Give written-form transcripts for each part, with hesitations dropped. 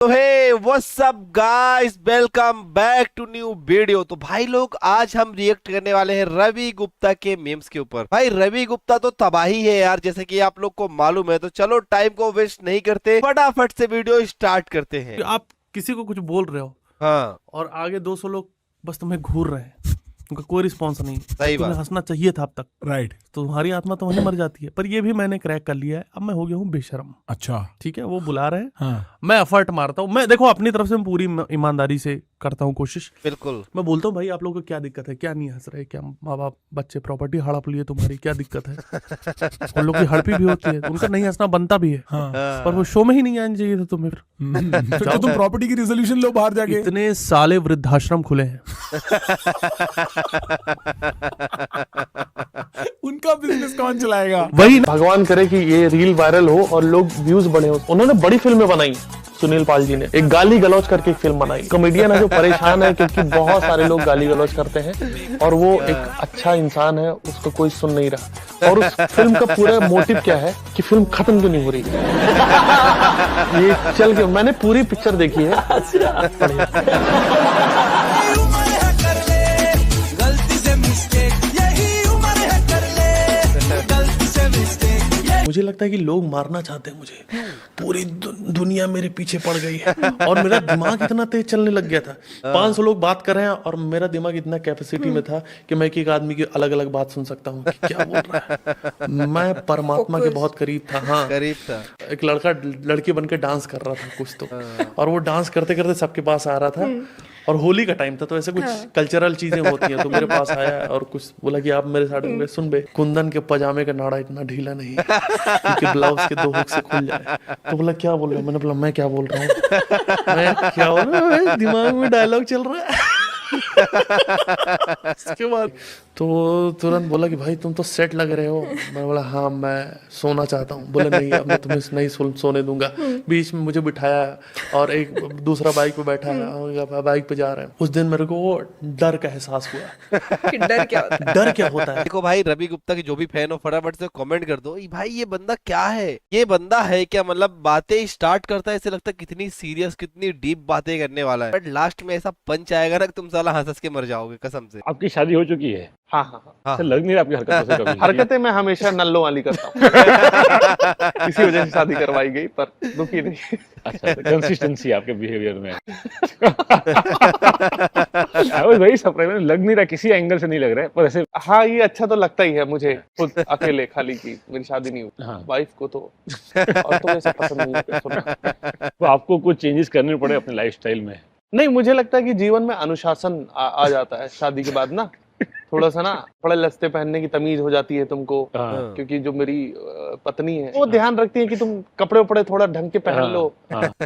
तो hey what's up guys, welcome back to new video. तो भाई लोग, आज हम रिएक्ट करने वाले हैं रवि गुप्ता के मीम्स के ऊपर। भाई रवि गुप्ता तो तबाही है यार, जैसे कि आप लोग को मालूम है। तो चलो टाइम को वेस्ट नहीं करते, फटाफट से वीडियो स्टार्ट करते हैं। आप किसी को कुछ बोल रहे हो हाँ, और आगे 200 लोग बस तुम्हें घूर रहे हैं, उनका कोई रिस्पॉन्स नहीं। सही तुम्हें बात। हंसना चाहिए था अब तक, राइट। तो तुम्हारी आत्मा तो वहीं मर जाती है। पर ये भी मैंने क्रैक कर लिया है, अब मैं हो गया हूँ बेशर्म। अच्छा। ठीक है, वो बुला रहे हैं, हाँ। मैं एफर्ट मारता हूँ। मैं देखो अपनी तरफ से मैं पूरी ईमानदारी से करता हूँ कोशिश। बिल्कुल। मैं बोलता हूँ भाई आप लोगों को क्या दिक्कत है, क्या नहीं हंस रहे, क्या माँ बाप बच्चे प्रॉपर्टी हड़प लिए, तुम्हारी क्या दिक्कत है। उन लोग की हड़पी भी होती है, उनका नहीं हंसना बनता भी है। हाँ। पर वो शो में ही नहीं आना चाहिए था तुम्हें। फिर तो तुम प्रॉपर्टी की रिजोल्यूशन लो बाहर जाके। इतने साले वृद्धाश्रम खुले हैं, उनका बिजनेस कौन चलाएगा? वही भगवान करे कि ये रील वायरल हो और लोग व्यूज बढ़े हो। उन्होंने बड़ी फिल्में बनाई, सुनील पाल जी ने एक गाली गलौज करके एक फिल्म बनाई। कॉमेडियन है जो परेशान है क्योंकि बहुत सारे लोग गाली गलौज करते हैं और वो एक अच्छा इंसान है, उसको कोई सुन नहीं रहा। और उस फिल्म का पूरा मोटिव क्या है कि फिल्म खत्म क्यों नहीं हो रही। ये चल के मैंने पूरी पिक्चर देखी है। मुझे लगता है कि लोग मारना चाहते हैं मुझे। पूरी दुनिया मेरे पीछे पड़ गई है और मेरा दिमाग इतना तेज चलने लग गया था। 500 लोग बात कर रहे हैं और मेरा दिमाग इतना कैपेसिटी में था कि मैं एक आदमी की अलग अलग बात सुन सकता हूँ कि क्या बोल रहा है। मैं परमात्मा के बहुत करीब था। हाँ, करीब था। एक लड़का लड़की बनके डांस कर रहा था कुछ तो, और वो डांस करते करते सबके पास आ रहा था। और होली का टाइम था, तो ऐसे कुछ कल्चरल चीजें होती हैं। तो मेरे पास आया और कुछ बोला कि आप मेरे साथ में सुन बे, कुंदन के पजामे का नाड़ा इतना ढीला नहीं क्योंकि ब्लाउज के 2 हुक से खुल जाए। तो बोला क्या बोल रहे हो? मैंने बोला मैं क्या बोल रहा हूँ, मैं क्या बोल रहा हूँ, दिमाग में डायलॉग चल रहा है। उसके बाद तो तुरंत बोला कि भाई तुम तो सेट लग रहे हो। मैं बोला हाँ मैं सोना चाहता हूँ। बोला नहीं, अब मैं तुम्हें नहीं सोने दूंगा। बीच में मुझे बिठाया और एक दूसरा बाइक पे बैठा है, बाइक पे जा रहे हैं। उस दिन मेरे को वो डर का एहसास हुआ कि डर क्या होता है। डर क्या होता है। देखो भाई, रवि गुप्ता के जो भी फैन हो फटाफट से कमेंट कर दो भाई ये बंदा क्या है, ये बंदा है क्या। मतलब बातें स्टार्ट करता है ऐसे लगता है कितनी सीरियस, कितनी डीप बातें करने वाला है, बट लास्ट में ऐसा पंच आएगा ना कि तुम साला हंस के मर जाओगे कसम से। आपकी शादी हो चुकी है? हाँ हाँ हाँ। ऐसा लग नहीं रहा आपकी हरकतों से कभी। हरकतें मैं हमेशा नल्लों वाली करता हूँ। इसी वजह से शादी करवाई गई, पर दुखी नहीं। अच्छा, कंसिस्टेंसी आपके बिहेवियर में। आई वाज वेरी सरप्राइज, लग नहीं रहा, किसी एंगल से नहीं लग रहा है, पर ऐसे। हाँ, ये अच्छा तो लगता ही है मुझे खुद अकेले खाली की मेरी शादी नहीं हुई। हाँ। वाइफ को तो और तो ऐसा पसंद नहीं है सुनना। तो आपको कुछ चेंजेस करने पड़े अपने लाइफस्टाइल में? नहीं, मुझे लगता है कि जीवन में अनुशासन आ जाता है शादी के बाद ना। थोड़ा सा ना कपड़े लस्ते पहनने की तमीज हो जाती है तुमको। हाँ। क्योंकि जो मेरी पत्नी है वो ध्यान रखती है कि तुम कपड़े उपड़े थोड़ा ढंग के पहन लो।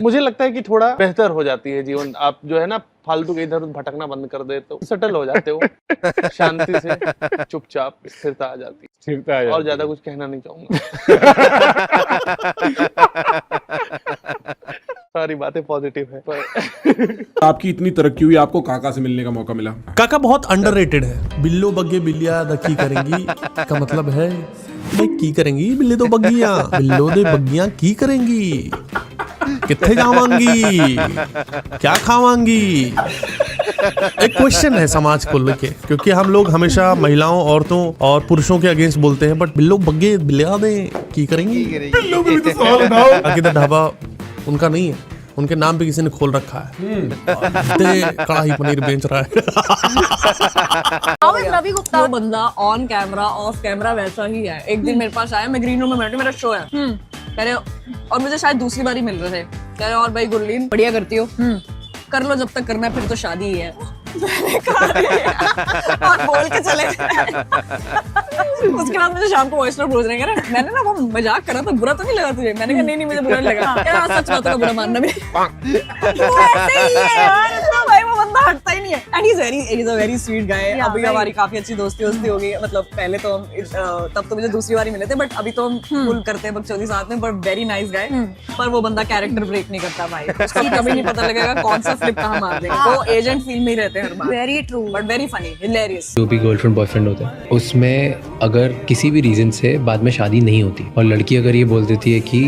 मुझे लगता है कि थोड़ा बेहतर हो जाती है जीवन। आप जो है ना फालतू के इधर उधर भटकना बंद कर दे तो सेटल हो जाते हो शांति से, चुपचाप स्थिरता आ जाती है। स्थिरता है। और ज्यादा कुछ कहना नहीं चाहूंगा। सारी बातें पॉजिटिव है पर आपकी इतनी तरक्की हुई, आपको काका से मिलने का मौका मिला। काका बहुत अंडररेटेड है। बिल्लो बग्गे बिल्लिया दखी करेंगी का मतलब है भाई की करेंगी बिल्ले तो बग्गियां, बिल्लो दे बग्गियां की करेंगी, कित्थे जावांगी, क्या खावांगी। एक क्वेश्चन है समाज को लेके, क्योंकि हम लोग हमेशा महिलाओं, औरतों और पुरुषों के अगेंस्ट बोलते हैं, बट बिल्लो बग्गे बिल्लिया दे की करेंगी। बिल्लो पे भी तो सवाल उठाओ। बाकी तो ढाबा उनका नहीं है, उनके नाम पे किसी ने खोल रखा है। कढ़ाई पनीर बेच रहा है। How is Ravi Gupta? वो बंदा ऑन कैमरा ऑफ कैमरा वैसा ही है। एक दिन मेरे पास आया, मैं ग्रीन रूम में बैठी, मेरा शो है, कह रहे और मुझे शायद दूसरी बार ही मिल रहे थे, कह रहे और भाई गुरलीन बढ़िया करती हो, कर लो जब तक करना है, फिर तो शादी ही है। मैंने कहा और बोल के चले उसके बाद मुझे शाम को वॉइस नोट भेज रहे हैं, मैंने ना वो मजाक करा था, बुरा तो नहीं लगा तुझे? मैंने कहा नहीं मुझे बुरा नहीं लगा। यार सच बात का बुरा मानना भी ऐसे ही है यार, तो भाई वो बंदा हटता ही नहीं है। And he is a very sweet guy. अभी हमारी काफी अच्छी दोस्ती हो गई। मतलब पहले तो हम तब तो मुझे दूसरी बार ही मिले थे, बट अभी तो हम फुल करते हैं बकचोदी साथ में। But very nice guy. पर वो बंदा कैरेक्टर ब्रेक नहीं करता भाई, उसका कभी नहीं पता लगेगा कौन सा फ्लिप कहाँ मार देगा। वो एजेंट फील में ही रहते हैं हर बार। Very true, but very funny, hilarious. जो भी गर्लफ्रेंड बॉयफ्रेंड होता है उसमें अगर किसी भी रीजन से बाद में शादी नहीं होती और लड़की अगर ये बोल देती है कि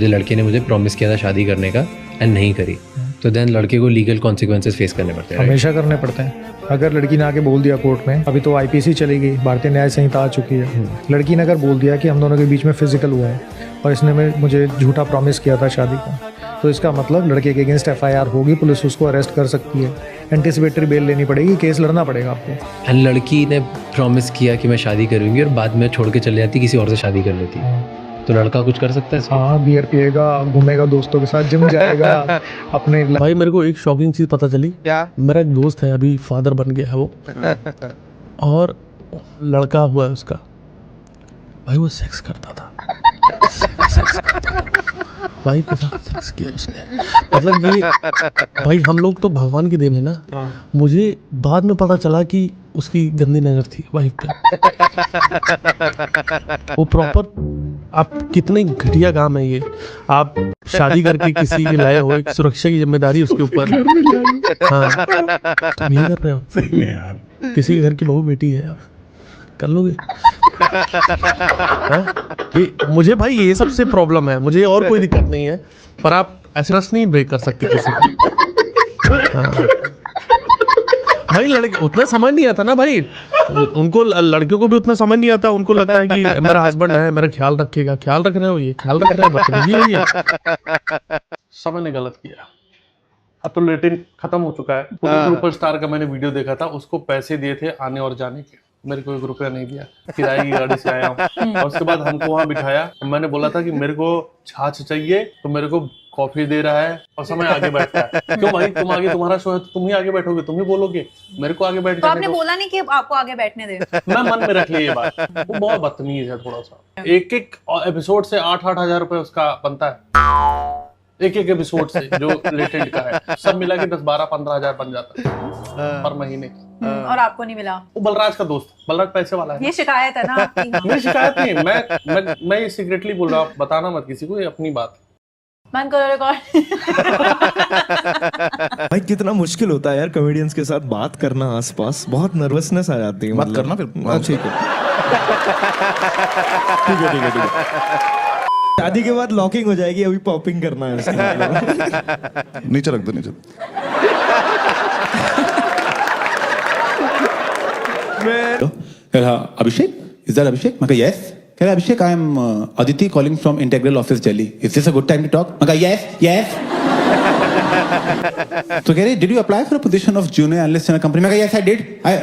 लड़के ने मुझे प्रॉमिस किया था शादी करने का, एंड नहीं करी तो देन लड़के को लीगल कॉन्सिक्वेंसेस फेस करने पड़ते हैं right? हमेशा करने पड़ते हैं। अगर लड़की ने आके बोल दिया कोर्ट में, अभी तो आईपीसी चली गई, भारतीय न्याय संहिता आ चुकी है, लड़की ने अगर बोल दिया कि हम दोनों के बीच में फिजिकल हुआ है और इसने मुझे झूठा प्रॉमिस किया था शादी का, तो इसका मतलब लड़के के अगेंस्ट एफआईआर होगी, पुलिस उसको अरेस्ट कर सकती है, एंटिसिपेटरी बेल लेनी पड़ेगी, केस लड़ना पड़ेगा आपको। एंड लड़की ने प्रॉमिस किया कि मैं शादी करूंगी और बाद में छोड़ के चले जाती, किसी और से शादी कर लेती, तो लड़का कुछ कर सकता है इसमें? हाँ, बियर पिएगा, घूमेगा दोस्तों के साथ, जिम जाएगा अपने। भाई मेरे को एक शॉकिंग चीज पता चली। क्या? मेरा एक दोस्त है, अभी फादर बन गया है वो, और लड़का हुआ है उसका, भाई वो सेक्स करता था, सेक्स करता था भाई के साथ, सेक्स किया उसने। मतलब ये भाई हम लोग तो भगवान की देन है ना। मुझे बाद में पता चला कि उसकी गंदी नजर थी वाइफ पे। वो प्रॉपर, आप कितने घटिया काम है ये। आप शादी करके किसी के लाए हो, एक सुरक्षा की जिम्मेदारी उसके ऊपर। हाँ, तुम ये कर रहे हो? सही में यार, किसी के घर की बहू बेटी है, आप कर लोगे? हाँ? मुझे भाई ये सबसे प्रॉब्लम है, मुझे और कोई दिक्कत नहीं है, पर आप ऐसे ट्रस्ट नहीं ब्रेक कर सकते किसी को। हाँ। भाई लड़के उतना समझ नहीं आता ना भाई, उनको लड़कियों को भी उतना समझ नहीं आता। उनको लगता है कि मेरा हस्बैंड है, मेरा ख्याल रखेगा। ख्याल रख रहे हो, ये ख्याल रख रहे हैं, बदतमीजी है ये। समय ने गलत किया। अब तो लेटिन खत्म हो चुका है। सुपरस्टार का मैंने वीडियो देखा था, उसको पैसे दिए थे आने और जाने के, मेरे को 1 रुपया नहीं दिया, किराए की गाड़ी से आया हूँ। और उसके बाद हमको वहाँ बिठाया, मैंने बोला था कि मेरे को छाछ चाहिए, तो मेरे को कॉफी दे रहा है और समय आगे बैठता है। क्यों भाई, तुम आगे, तुम्हारा शो है तो तुम ही आगे बैठोगे, तुम ही बोलोगे, मेरे को आगे बैठ तो जाने आपने दो। बोला नहीं कि आपको आगे बैठने दे? मैं मन में रख लिया ये बात। वो बहुत बदतमीज है थोड़ा सा। एक एपिसोड से 8-8 हजार रुपए उसका बनता है, एक एपिसोड से, जो लेटेंट का है। सब मिला के 10-12-15 हजार बन जाता है पर महीने। और आपको नहीं मिला? वो बलराज का दोस्त, बलराज पैसे वाला है। ये शिकायत है ना आपकी? मेरी शिकायत नहीं, मैं ये सीक्रेटली बोल रहा हूँ, बताना मत किसी को, ये अपनी बात। बंद करो रिकॉर्ड। भाई कितना मुश्किल होता है यार कॉमेडियंस के साथ बात करना, आसपास बहुत नर्वसनेस आ जाती है। मत करना फिर। हाँ, ठीक है ठीक है ठीक है ठीक है। शादी के बाद लॉकिंग हो जाएगी, अभी पॉपिंग करना है उसका। नीचे रख दो, नीचे। Abhishek? Is that Abhishek? मैं कहा yes. कह रहा Abhishek, I am Aditi calling from Integral Office Delhi. Is this a good time to talk? मैं कहा yes, yes. तो कह रहे did you apply for a position of junior analyst in a company? मैं कहा yes, I did.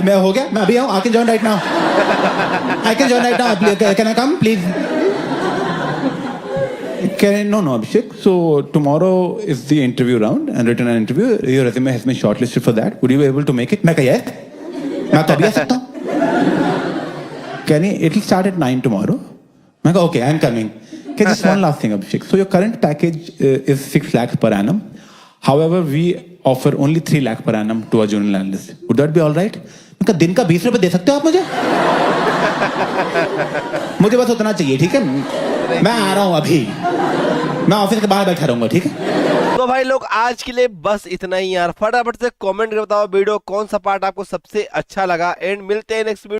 मैं हो गया, मैं अभी आऊँ, I can join right now. I can join right now. Can I come, please? कह रहे no Abhishek. So tomorrow is the interview round and written an interview. Your resume has been shortlisted for that. Would you be able to make it? मैं कहा yes. मैं तभी आ सकता हूँ। Can it will start at 9 tomorrow? मैं कहा okay, I am coming. Okay, just one last thing, Abhishek. So your current package is 6 lakhs per annum. However, we offer only 3 lakh per annum to a junior analyst. Would that be all right? मैं कहा दिन का 20 रुपए दे सकते हो आप मुझे? मुझे बस उतना चाहिए, ठीक है? मैं आ रहा हूँ अभी, मैं ऑफिस के बाहर बैठा रहूंगा, ठीक है? तो भाई लोग आज के लिए बस इतना ही यार। फटाफट से कमेंट करके बताओ वीडियो कौन सा पार्ट आपको सबसे अच्छा लगा, एंड मिलते हैं नेक्स्ट वीडियो।